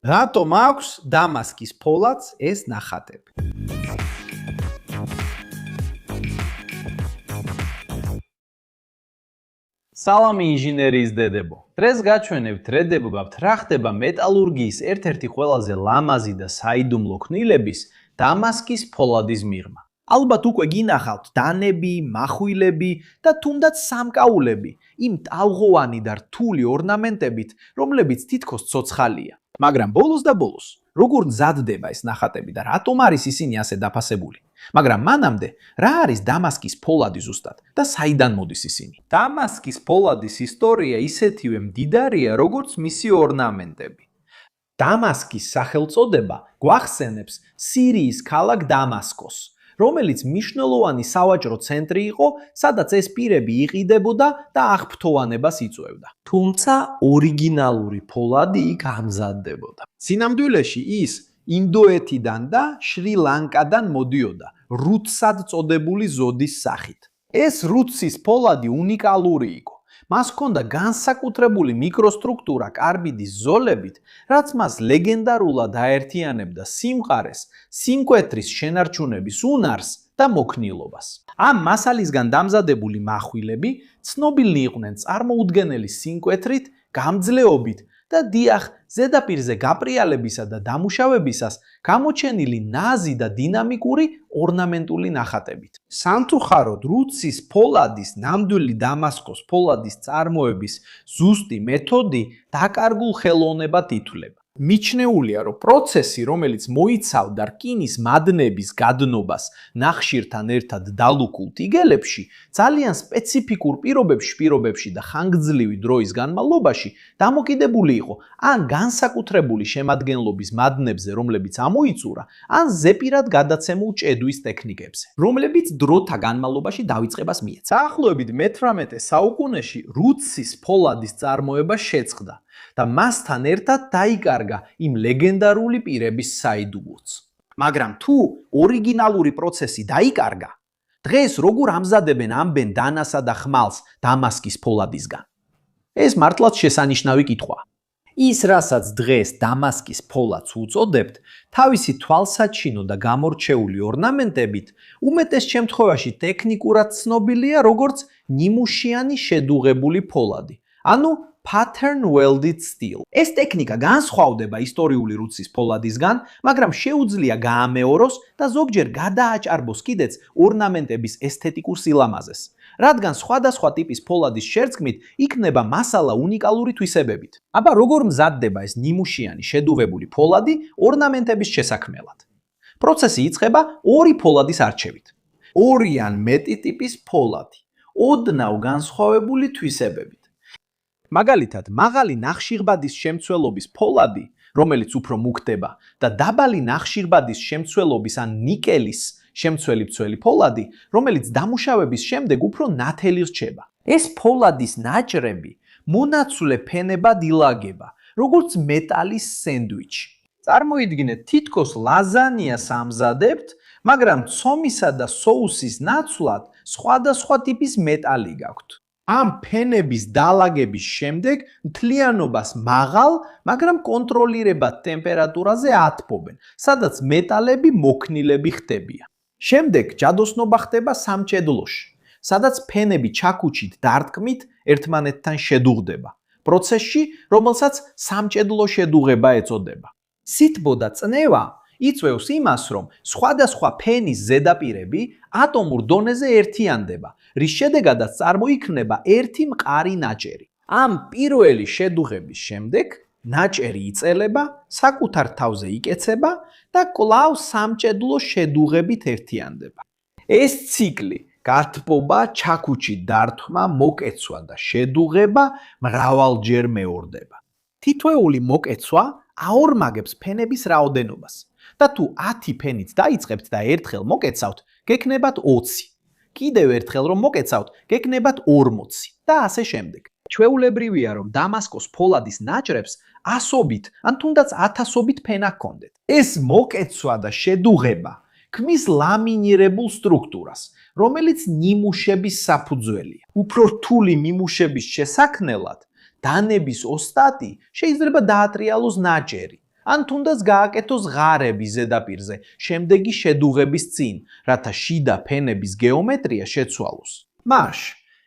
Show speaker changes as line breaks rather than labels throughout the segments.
რატომ აქვს დამასკის ფოლადს ეს ნახატები? სალამი ინჟინერიის დედებო. დღეს გაჩვენებთ რედებობთ რა ხდება მეტალურგიის ერთ-ერთი ყველაზე ლამაზი და საიდუმლო ქმნილების დამასკის ფოლადის მიღმა. ალბათ უკვე გინახავთ დანები, מחვილები და თუნდაც სამკაულები იმ ტალღოვანი და რთული ორნამენტებით, რომლებიც თითქოს ცოცხალია. მაგრამ ბოლოს და ბოლოს, როგორ მზადდება ეს ნახატები და რატომ არის ისინი ასე დაფასებული? მაგრამ მანამდე, რა არის დამასკის ფოლადი ზუსტად და საიდან მოდის ისინი? დამასკის ფოლადის ისტორია ისეთივე მდიდარია, როგორც მისი ორნამენტები. დამასკის სახელწოდება გვახსენებს სირიის ქალაქ დამასკოს, რომელიც მნიშვნელოვანი სავაჭრო ცენტრი იყო, სადაც ეს პირები იყიდებოდა და აღფრთოვანებას იწვევდა. თუმცა ორიგინალური ფოლადი იქ ამზადდებოდა. სინამდვილეში ის ინდოეთიდან და შრი-ლანკადან მოდიოდა, რუცად წოდებული ზოდის სახით. ეს რუცის ფოლადი უნიკალური იყო. მას ჰქონდა განსაკუთრებული მიკროსტრუქტურა კარბიდის ზოლებით, რაც მას ლეგენდარულად აერთიანებდა სიმყარეს, სიმკვეთრის შენარჩუნების უნარს და მოქნილობას. ამ მასალისგან დამზადებული מחვილები ცნობილნი იყვნენ წარმოუდგენელი სიმკვეთრით, გამძლეობით და დიახ, ზედაპირზე გაპრიალებისა და დამუშავებისას გამოჩენილი ნაზი და დინამიკური ორნამენტული ნახატებით. სამწუხაროდ, რუცის ფოლადის ნამდვილი დამასკოს ფოლადის წარმოების ზუსტი მეთოდი დაკარგულ ხელოვნებად ითვლება. მიჩნეულია, რომ პროცესი, რომელიც მოიცავდა რკინის მადნების გადნობას ნახშირთან ერთად დალუქულ ტიგელებში, ძალიან სპეციფიკურ პირობებში და ხანგრძლივი დროის განმავლობაში დამოკიდებული იყო ან განსაკუთრებული შემადგენლობის მადნებზე, რომლებიც ამოიწურა, ან ზეპირად გადაცემულ ჭედვის ტექნიკებზე, რომლებიც დროთა განმავლობაში დავიწყებას მიეცა. დაახლოებით მე-18 საუკუნეში რუცის ფოლადის წარმოება შეწყდა და მასთან ერთად დაიკარგა იმ ლეგენდარული პირების საიდუმლოც. მაგრამ თუ ორიგინალური პროცესი დაიკარგა, დღეს როგორ ამზადებენ ამბენ დანასა და ხმალს დამასკის ფოლადისგან? ეს მართლაც შესანიშნავი კითხვაა. ის, რასაც დღეს დამასკის ფოლადს უწოდებთ, თავისი თვალსაჩინო და გამორჩეული ორნამენტებით, უმეტეს შემთხვევაში ტექნიკურად ცნობილია როგორც ნიმუშიანი შედუღებული ფოლადი, ანუ pattern welded steel. ეს ტექნიკა განსხვავდება ისტორიული რუცის ფოლადისგან, მაგრამ შეუძლია გაამეოროს და ზოგჯერ გადააჭარბოს კიდეც ორნამენტების ესთეტიკურ სილამაზეს, რადგან სხვადასხვა ტიპის ფოლადის შერწყმით იქნება მასალა უნიკალური თვისებებით. აბა როგორ მზადდება ეს ნიმუშიანი შედუღებული ფოლადი ორნამენტების შესაქმნელად? პროცესი იწყება ორი ფოლადის არჩევით. ორი ან მეტი ტიპის ფოლადი, ოდნავ განსხვავებული თვისებებით. მაგალითად, მაღალი ნახშირბადის შემცველობის ფოლადი, რომელიც უფრო მუქდება და დაბალი ნახშირბადის შემცველობის ან ნიკელის შემცველი მცველი ფოლადი, რომელიც დამუშავების შემდეგ უფრო ნათელი რჩება. ეს ფოლადის ნაჭრები მონაცვლე ფენებად ილაგება, როგორც მეტალის სენდვიჩი. წარმოიდგინეთ, თითქოს ლაზანიას ამზადებთ, მაგრამ ცომისა და соуსის ნაცვლად სხვადასხვა ტიპის მეტალი გაქვთ. ამ ფენების დალაგების შემდეგ მთლიანობას მაღალ, მაგრამ კონტროლირებად ტემპერატურაზე ათბობენ, სადაც მეტალები მოქნილები ხდებიან. შემდეგ ჯადოსნობა ხდება სამჭედლოში, სადაც ფენები ჩაქუჩით დარტყმით ერთმანეთთან შედუღდება. პროცესში, რომელსაც სამჭედლო შედუღება ეწოდება. სითბო და წნევა იწვევს იმას, რომ სხვადასხვა ფენის ზედაპირები ატომურ დონეზე ერთიანდება, რის შედეგადაც წარმოიქმნება ერთი მყარი ნაჭერი. ამ პირველი შედუღების შემდეგ ნაჭერი იწელება, საკუთარ თავზე იკეცება და კვლავ სამჭედლო შედუღებით ერთიანდება. ეს ციკლი გათბობა, ჩაქუჩით დარტყმა, მოკეცვა და შედუღება მრავალჯერ მეორდება. თითოეული მოკეცვა აორმაგებს ფენების რაოდენობას. და თუ 10 ფენით დაიწყებთ და ერთხელ მოკეცავთ, გექნებათ 20. კიდევ ერთხელ რომ მოკეცავთ, გექნებათ 40 და ასე შემდეგ. ჩვეულებრივია, რომ დამასკოს ფოლადის ნაჭრებს ასობით ან თუნდაც ათასობით ფენა ჰქონდეთ. ეს მოკეცვა და შედუღება ქმნის ლამინირებულ სტრუქტურას, რომელიც ნიმუშების საფუძველია. უფრო რთული ნიმუშების შესაქმნელად დანების ოსტატი შეიძლება დაატრიალოს ნაჭერი, ან თუნდაც გააკეთოს ღარები ზედაპირზე, შემდეგი შედუღების წინ, რათა შიდა ფენების გეომეტრია შეცვალოს. მარშ,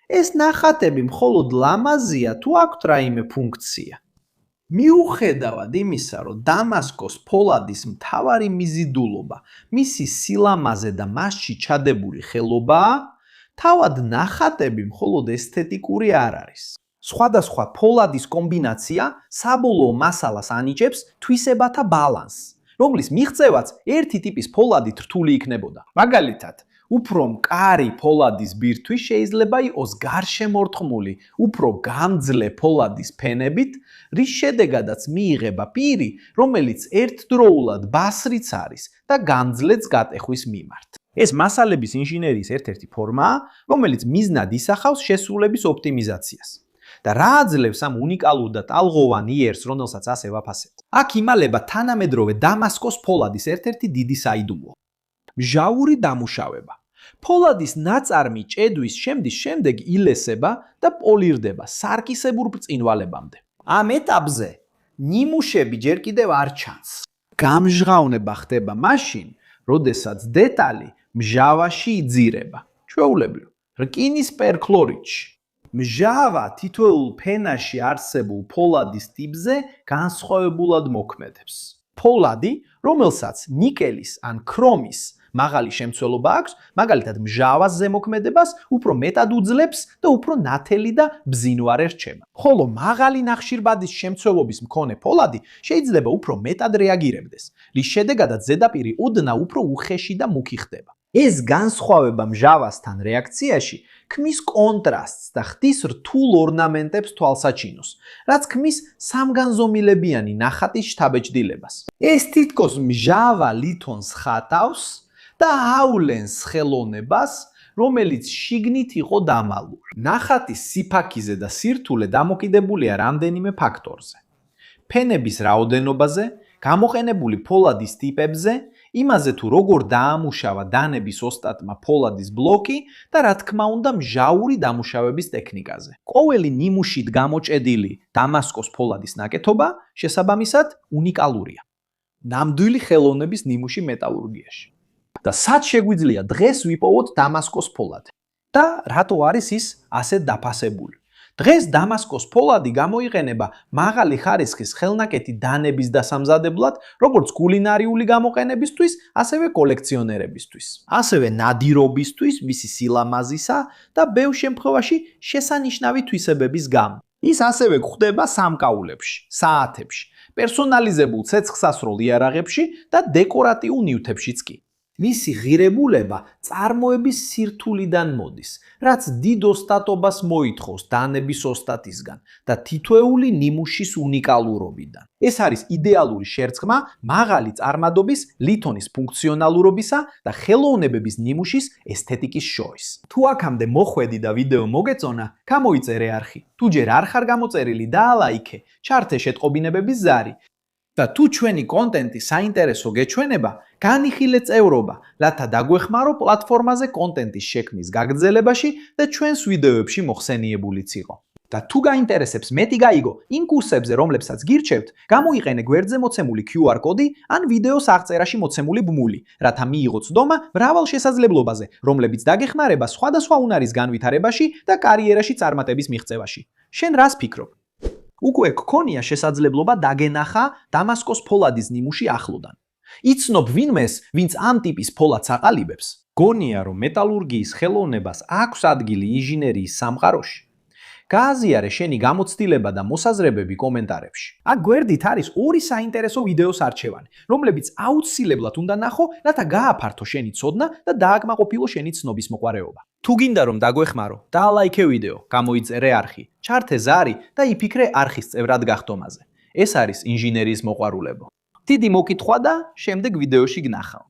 ეს ნახატები მხოლოდ ლამაზია თუ აქვთ რაიმე ფუნქცია? მიუხედავად იმისა, რომ დამასკოს ფოლადის მთავარი მიზიდულობა მისი სილამაზე და მასში ჩადებული ხელობაა, თავად ნახატები მხოლოდ ესთეტიკური არ არის. სხვადასხვა ფოლადის კომბინაცია საბოლოო მასალას ანიჭებს თვისებათა ბალანსს, რომლის მიღწევაც ერთი ტიპის ფოლადით რთული იქნებოდა. მაგალითად, უფრო მყარი ფოლადის ბირთვი შეიძლება იყოს გარშემორტყმული უფრო გამძლე ფოლადის ფენებით, რის შედეგადაც მიიღება პირი, რომელიც ერთდროულად ბასრიც არის და გამძლეც გატეხვის მიმართ. ეს მასალების ინჟინერიის ერთ-ერთი ფორმაა, რომელიც მიზნად ისახავს შესრულების ოპტიმიზაციას. და რა აძლევს ამ უნიკალურ და ტალღოვან იერს, რომელსაც ასე ვაფასებთ? აქ იმალება თანამედროვე დამასკოს ფოლადის ერთ-ერთი დიდი საიდუმლო. მჟავური დამუშავება. ფოლადის ნაწარმი ჭედვის შემდეგ ილესება და პოლირდება სარკისებურ ბრწყინვალებამდე. ამ ეტაპზე ნიმუშები ჯერ კიდევ არ ჩანს. გამჟღავნება ხდება მაშინ, როდესაც დეტალი მჟავაში იძირება. ჩვეულებრივ, რკინის პერქლორიდში. მჟავა თითოეულ ფენაში არსებულ ფოლადის ტიპზე განსხვავებულად მოქმედებს. ფოლადი, რომელსაც ნიკელის ან ქრომის მაღალი შემცველობა აქვს, მაგალითად მჟავას ზემოქმედებას უფრო მეტად უძლებს და უფრო ნათელი და ბზინვარე რჩება. ხოლო მაღალი ნახშირბადის შემცველობის მქონე ფოლადი შეიძლება უფრო მეტად რეაგირებდეს, რის შედეგადაც ზედაპირი ოდნა უფრო უხეში და მუქი ხდება. ეს განსხვავება მჟავასთან რეაქციაში ქმნის კონტრასტს და ხდის რთულ ორნამენტებს თვალსაჩინოს, რაც ქმნის სამგანზომილებიანი ნახატის შთაბეჭდილებას. ეს თითქოს მჟავა ლითონს ხატავს და აავლენს ხელოვნებას, რომელიც შიგნით იყო დამალული. ნახატის სიფაქიზე და სირთულე დამოკიდებულია რამდენიმე ფაქტორზე. ფენების რაოდენობაზე, გამოყენებული ფოლადის ტიპებზე, იმაზე თუ როგორ დაამუშავა დანების ოსტატმა ფოლადის ბლოკი და რა თქმა უნდა მჟავური დამუშავების ტექნიკაზე. ყოველი ნიმუშით გამოჭედილი დამასკოს ფოლადის ნაკეთობა შესაბამისად უნიკალურია. ნამდვილი ხელოვნების ნიმუში მეტალურგიაში. და სად შეგვიძლია დღეს ვიპოვოთ დამასკოს ფოლადი? და რატო არის ის ასე დაფასებული? დღეს დამასკოს ფოლადი გამოიყენება მაღალი ხარისხის ხელნაკეთი დანების დასამზადებლად, როგორც კულინარიული გამოყენებისთვის, ასევე კოლექციონერებისთვის. ასევე ნადირობისთვის, მისი სილამაზისა და ბევრ შემთხვევაში შესანიშნავი თვისებების გამო. ის ასევე გვხვდება სამკაულებში, საათებში, პერსონალიზებულ ცეცხლსასროლ იარაღებში და დეკორატიულ ნივთებშიც კი. მისი ღირებულება წარმოების სირთულიდან მოდის, რაც დიდ ოსტატობას მოითხოვს დანების ოსტატისგან და თითოეული ნიმუშის უნიკალურობიდან. ეს არის იდეალური შერწყმა მაღალი წარმადობის ლითონის ფუნქციონალურობისა და ხელოვნებების ნიმუშის ესთეტიკის შორის. თუ აქამდე მოხვედი და ვიდეო მოგეწონა, გამოიწერე არხი. თუ ჯერ არ ხარ გამოწერილი, დაალაიქე, ჩართე შეტყობინებების ზარი. და თუ ჩვენი კონტენტი საინტერესო გეჩვენება, განიხილე წევრობა, რათა დაგვეხმარო პლატფორმაზე კონტენტის შექმნის გაგრძელებაში და ჩვენს ვიდეოებში მოხსენიებულიც იყო. და თუ გაინტერესებს მეტი გაიგო იმ კურსებზე, რომლებსაც გირჩევთ, გამოიყენე გვერდზე მოცემული QR კოდი ან ვიდეოს აღწერაში მოცემული ბმული, რათა მიიღო ცდომა მრავალ შესაძლებლობაზე, რომლებიც დაგეხმარება სხვადასხვა უნარის განვითარებაში და კარიერაში წარმატების მიღწევაში. შენ რას ფიქრობ? უკვე გქონია შესაძლებლობა დაგენახა დამასკოს ფოლადის ნიმუში ახლოდან. იცნობ ვინმეს, ვინც ამ ტიპის ფოლადს აყალიბებს? გონია, რომ მეტალურგიის ხელოვნებას აქვს ადგილი ინჟინერიის სამყაროში? გააზიარე შენი გამოცდილება და მოსაზრებები კომენტარებში. აქ გვერდით არის ორი საინტერესო ვიდეოს არჩევანი, რომლებიც აუცილებლად უნდა ნახო, რათა გააფართო შენი ცოდნა და დააკმაყოფილო შენი ცნობის მოყვარეობა. თუ გინდა რომ დაგვეხმარო, დაალაიქე ვიდეო, გამოიწერე არხი, ჩართე ზარი და იფიქრე არხის წევრად გახდომაზე. ეს არის ინჟინერიის მოყვარულებო. დიდი მოკითხვა და შემდეგ ვიდეოში გნახავ.